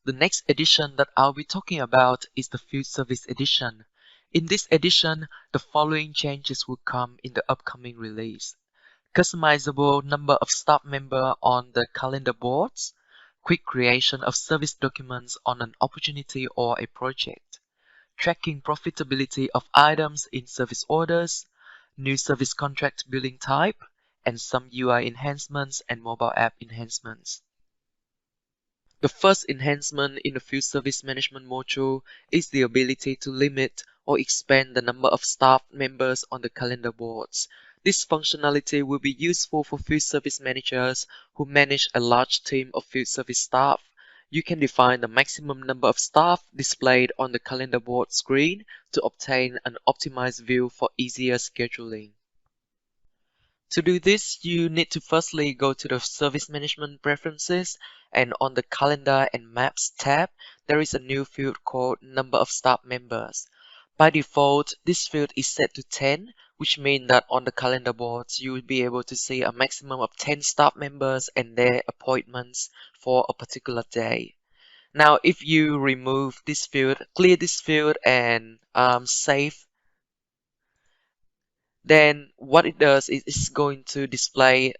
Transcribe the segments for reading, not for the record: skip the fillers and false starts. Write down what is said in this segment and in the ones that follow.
The next edition that I'll be talking about is the Field Service Edition. In this edition, the following changes will come in the upcoming release. Customizable number of staff members on the calendar boards, quick creation of service documents on an opportunity or a project, tracking profitability of items in service orders, new service contract billing type, and some UI enhancements and mobile app enhancements. The first enhancement in the Field Service Management module is the ability to limit or expand the number of staff members on the calendar boards. This functionality will be useful for field service managers who manage a large team of field service staff. You can define the maximum number of staff displayed on the calendar board screen to obtain an optimized view for easier scheduling. To do this, you need to firstly go to the Service Management Preferences, and on the Calendar and Maps tab, there is a new field called Number of Staff Members. By default, this field is set to 10, which means that on the calendar boards, you will be able to see a maximum of 10 staff members and their appointments for a particular day. Now, if you remove this field, clear this field and save, then what it does is it's going to display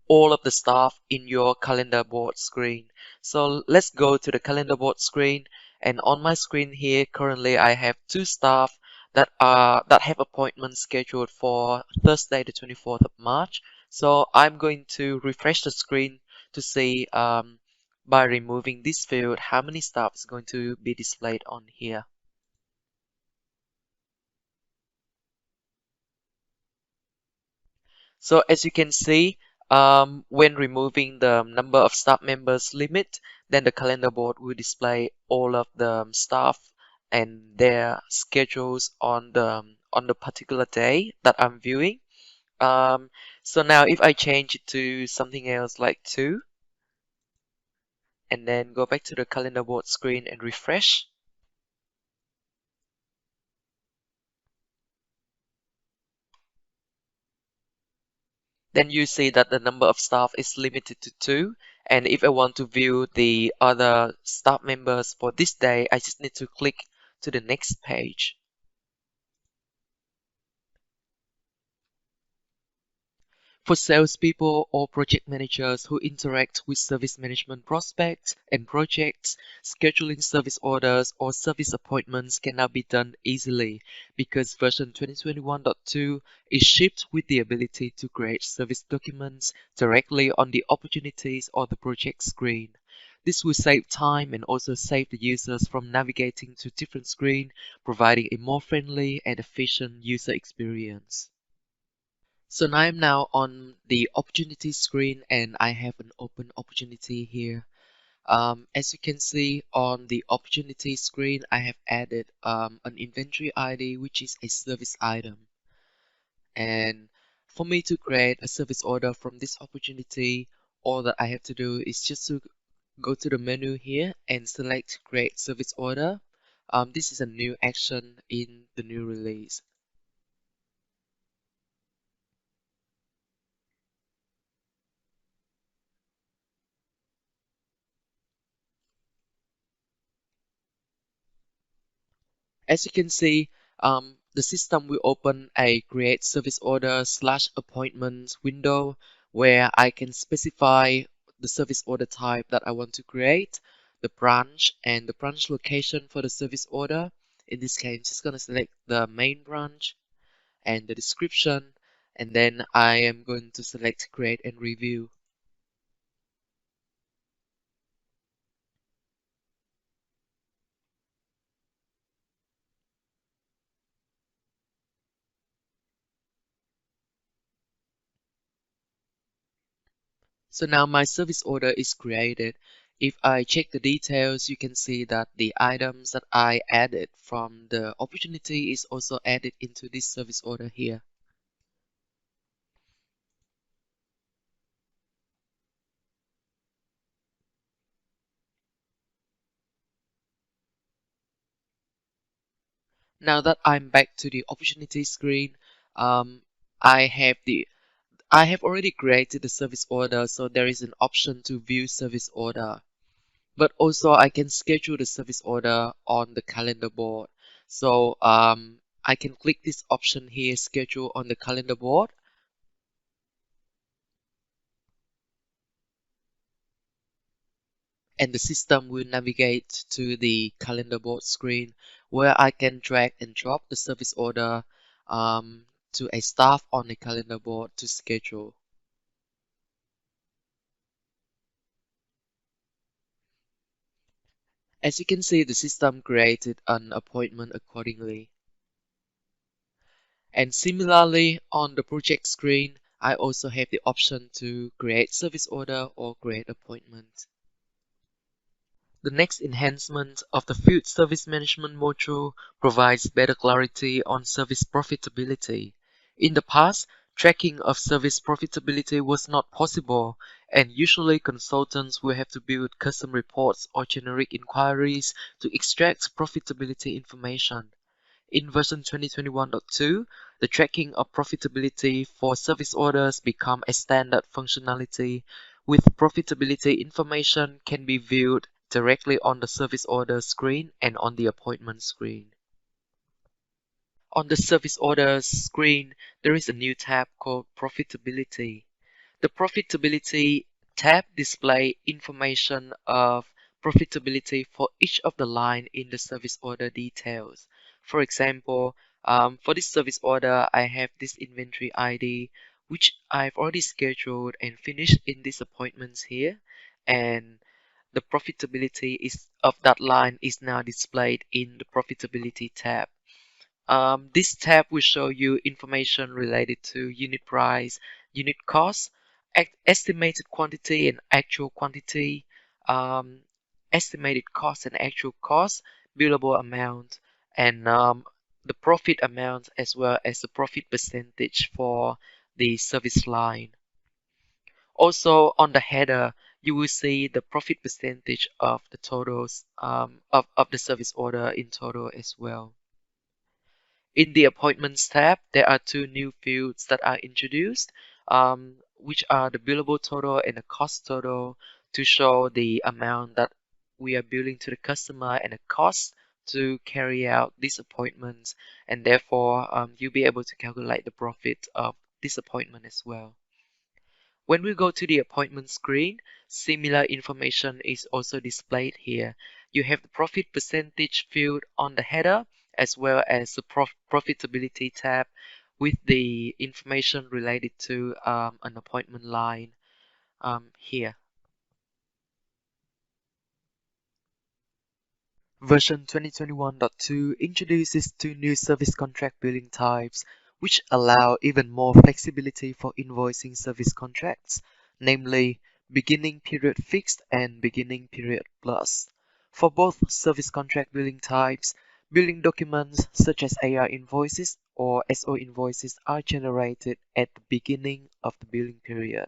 all of the stuff in your calendar board screen. So let's go to the calendar board screen, and on my screen here currently I have two staff that have appointments scheduled for Thursday the 24th of March. So I'm going to refresh the screen to see by removing this field how many staff is going to be displayed on here. So as you can see, when removing the number of staff members limit, then the calendar board will display all of the staff and their schedules on the particular day that I'm viewing. So now if I change it to something else like 2, and then go back to the calendar board screen and refresh, then you see that the number of staff is limited to 2. And if I want to view the other staff members for this day, I just need to click to the next page. For salespeople or project managers who interact with service management prospects and projects, scheduling service orders or service appointments can now be done easily because version 2021.2 is shipped with the ability to create service documents directly on the opportunities or the project screen. This will save time and also save the users from navigating to different screens, providing a more friendly and efficient user experience. So now I'm now on the opportunity screen and I have an open opportunity here. As you can see on the opportunity screen, I have added an inventory ID, which is a service item. And for me to create a service order from this opportunity, all that I have to do is just to go to the menu here and select Create Service Order. This is a new action in the new release. As you can see, the system will open a Create Service Order / Appointments window where I can specify the service order type that I want to create, the branch, and the branch location for the service order. In this case, I'm just going to select the main branch and the description, and then I am going to select Create and Review. So now my service order is created. If I check the details, you can see that the items that I added from the opportunity is also added into this service order here. Now that I'm back to the opportunity screen, I have already created the service order, so there is an option to view service order. But also I can schedule the service order on the calendar board. So I can click this option here, schedule on the calendar board. And the system will navigate to the calendar board screen where I can drag and drop the service order to a staff on the calendar board to schedule. As you can see, the system created an appointment accordingly. And similarly, on the project screen, I also have the option to create service order or create appointment. The next enhancement of the Field Service Management module provides better clarity on service profitability. In the past, tracking of service profitability was not possible, and usually consultants will have to build custom reports or generic inquiries to extract profitability information. In version 2021.2, the tracking of profitability for service orders become a standard functionality, with profitability information can be viewed directly on the service order screen and on the appointment screen. On the service order screen, there is a new tab called Profitability. The Profitability tab displays information of profitability for each of the line in the service order details. For example, for this service order, I have this inventory ID, which I've already scheduled and finished in these appointments here. And the profitability of that line is now displayed in the Profitability tab. This tab will show you information related to unit price, unit cost, estimated quantity and actual quantity, um, estimated cost and actual cost, billable amount, and the profit amount as well as the profit percentage for the service line. Also on the header, you will see the profit percentage of the totals of the service order in total as well. In the Appointments tab, there are two new fields that are introduced, which are the billable total and the cost total, to show the amount that we are billing to the customer and the cost to carry out these appointments, and therefore you'll be able to calculate the profit of this appointment as well. When we go to the appointment screen, similar information is also displayed here. You have the profit percentage field on the header, as well as the profitability tab with the information related to an appointment line here. Version 2021.2 introduces two new service contract billing types, which allow even more flexibility for invoicing service contracts, namely beginning period fixed and beginning period plus. For both service contract billing types, billing documents such as AR invoices or SO invoices are generated at the beginning of the billing period.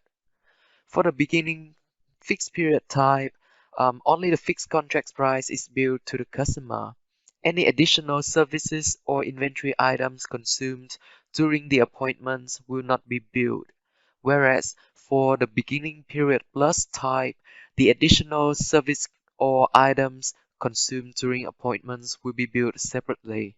For the beginning fixed period type, only the fixed contract price is billed to the customer. Any additional services or inventory items consumed during the appointments will not be billed. Whereas for the beginning period plus type, the additional service or items consumed during appointments will be billed separately.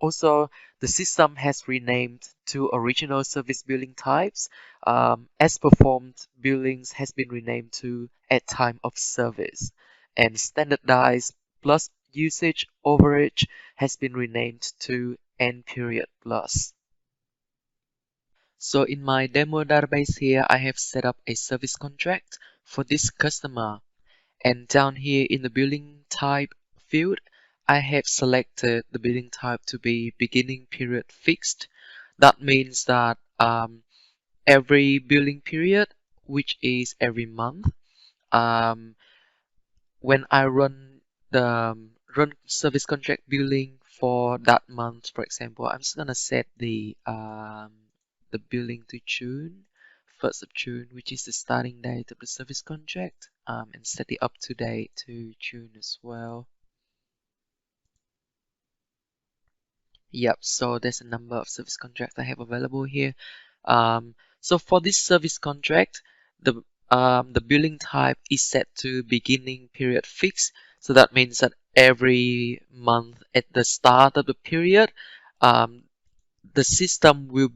Also, the system has renamed two original service billing types. As performed billings has been renamed to at time of service, and standardized plus usage overage has been renamed to end period plus. So in my demo database here, I have set up a service contract for this customer. And down here in the billing type field, I have selected the billing type to be beginning period fixed. That means that every billing period, which is every month, um, when I run the run service contract billing for that month, for example, I'm just gonna set the billing to June, 1st of June, which is the starting date of the service contract, and set the up to date to June as well. Yep, so there's a number of service contracts I have available here. So for this service contract, the the billing type is set to beginning period fixed. So that means that every month at the start of the period, um, the system will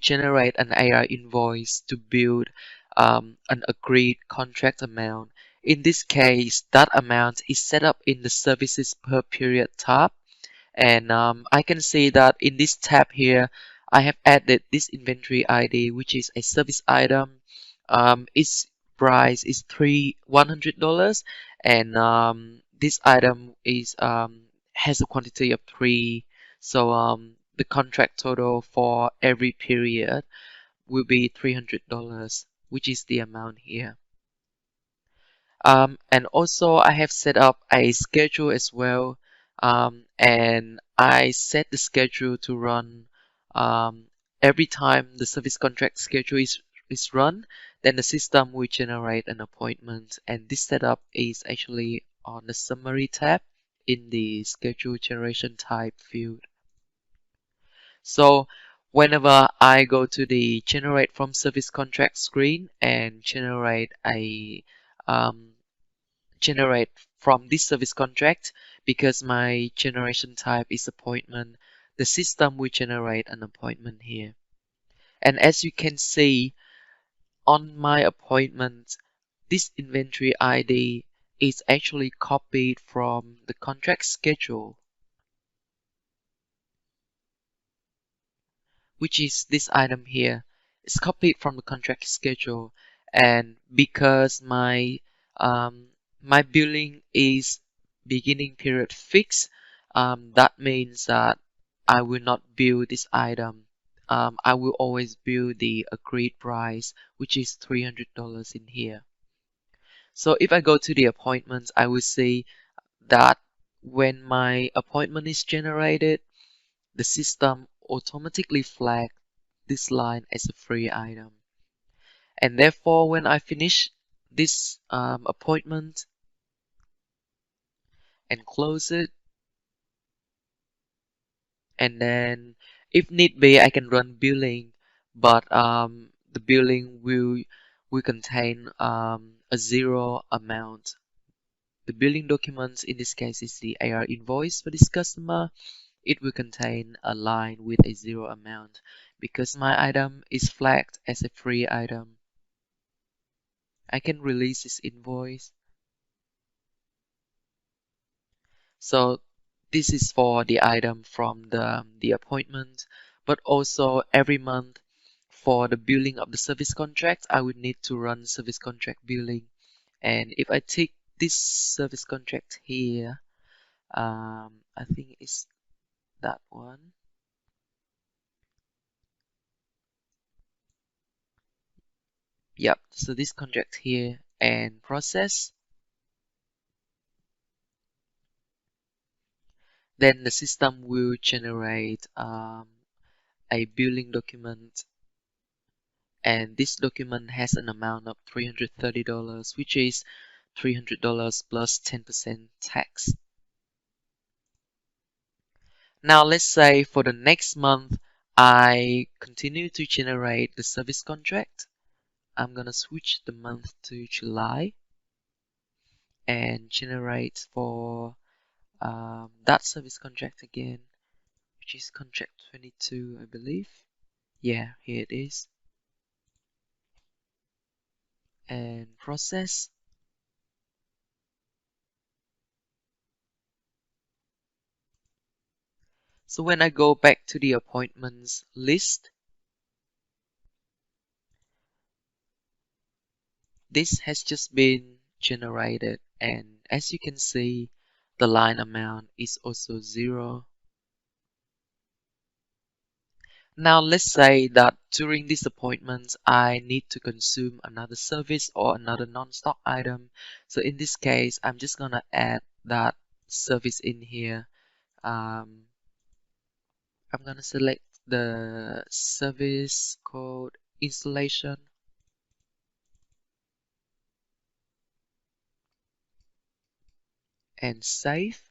generate an AR invoice to build an agreed contract amount. In this case, that amount is set up in the services per period tab. And I can see that in this tab here, I have added this inventory ID, which is a service item. Its price is $100, and this item is has a quantity of 3. So the contract total for every period will be $300, which is the amount here. And also I have set up a schedule as well, and I set the schedule to run every time the service contract schedule is run, then the system will generate an appointment, and this setup is actually on the summary tab in the schedule generation type field. So whenever I go to the generate from service contract screen and um, generate from this service contract, because my generation type is appointment, the system will generate an appointment here. And as you can see on my appointment, this inventory ID is actually copied from the contract schedule, which is this item here. It's copied from the contract schedule, and because um, my billing is beginning period fixed, that means that I will not bill this item. I will always bill the agreed price, which is $300 in here. So if I go to the appointments, I will see that when my appointment is generated, the system automatically flags this line as a free item. And therefore, when I finish this appointment and close it, and then if need be, I can run billing, but the billing will contain a zero amount. The billing documents in this case is the AR invoice for this customer. It will contain a line with a zero amount because my item is flagged as a free item. I can release this invoice. So this is for the item from the appointment, but also every month for the billing of the service contract, I would need to run service contract billing. And if I take this service contract here, I think it's that one. Yep, so this contract here and process, then the system will generate a billing document, and this document has an amount of $330, which is $300 plus 10% tax. Now let's say for the next month, I continue to generate the service contract. I'm gonna switch the month to July and generate for that service contract again, which is contract 22, I believe. Yeah, here it is. And process. So when I go back to the appointments list, this has just been generated, and as you can see, the line amount is also 0. Now let's say that during this appointment, I need to consume another service or another non-stock item. So in this case, I'm just gonna add that service in here. I'm gonna select the service called installation and save.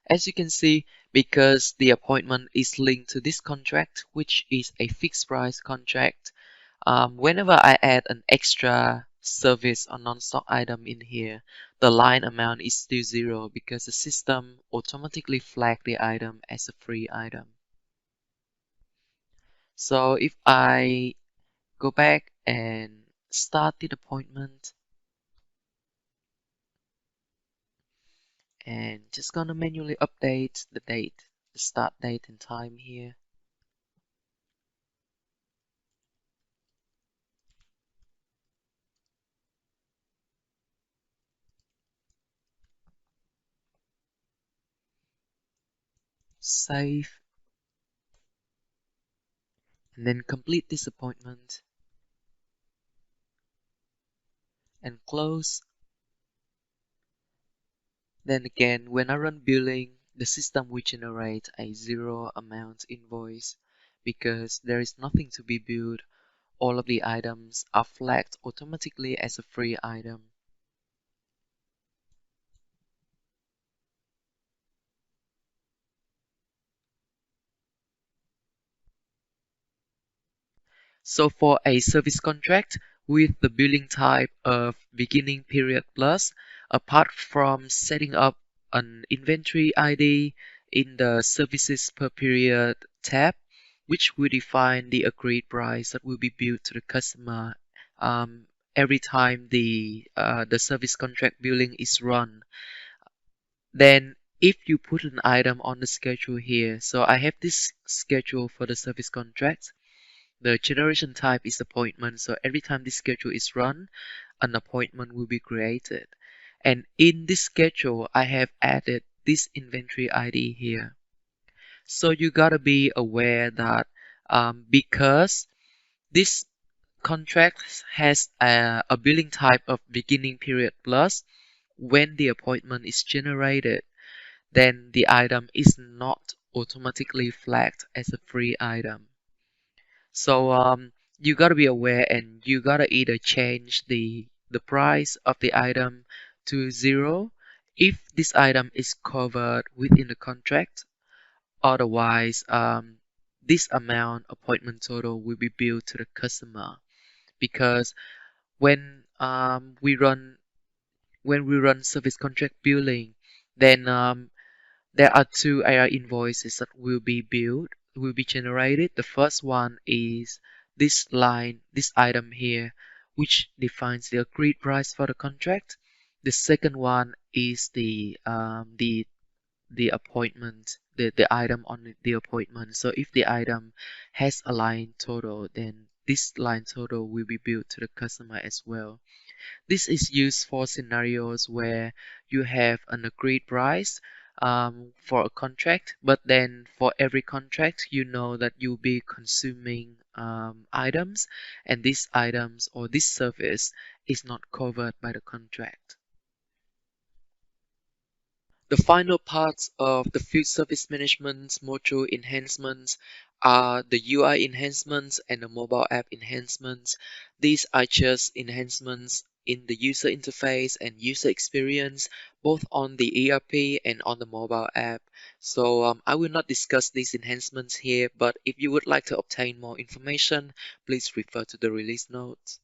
As you can see, because the appointment is linked to this contract, which is a fixed price contract, Whenever I add an extra service or non-stock item in here, the line amount is still 0 because the system automatically flags the item as a free item. So if I go back and start the appointment and just gonna manually update the date, the start date and time here. Save and then complete this appointment and close. Then again, when I run billing, the system will generate a 0 amount invoice because there is nothing to be billed. All of the items are flagged automatically as a free item. So for a service contract with the billing type of beginning period plus, apart from setting up an inventory ID in the services per period tab, which will define the agreed price that will be billed to the customer every time the service contract billing is run. Then if you put an item on the schedule here, so I have this schedule for the service contract. The generation type is appointment, so every time this schedule is run, an appointment will be created. And in this schedule, I have added this inventory ID here. So you gotta be aware that because this contract has a billing type of beginning period plus, when the appointment is generated, then the item is not automatically flagged as a free item. So you gotta be aware and you gotta either change the price of the item to 0 if this item is covered within the contract. Otherwise, this amount appointment total will be billed to the customer because when we run service contract billing, then there are two AR invoices that will be generated. The first one is this line, this item here, which defines the agreed price for the contract. The second one is the appointment, the item on the appointment. So if the item has a line total, then this line total will be billed to the customer as well. This is used for scenarios where you have an agreed price for a contract, but then for every contract, you know that you'll be consuming items, and these items or this service is not covered by the contract. The final parts of the field service management module enhancements are the UI enhancements and the mobile app enhancements. These are just enhancements in the user interface and user experience, both on the ERP and on the mobile app. So I will not discuss these enhancements here, but if you would like to obtain more information, please refer to the release notes.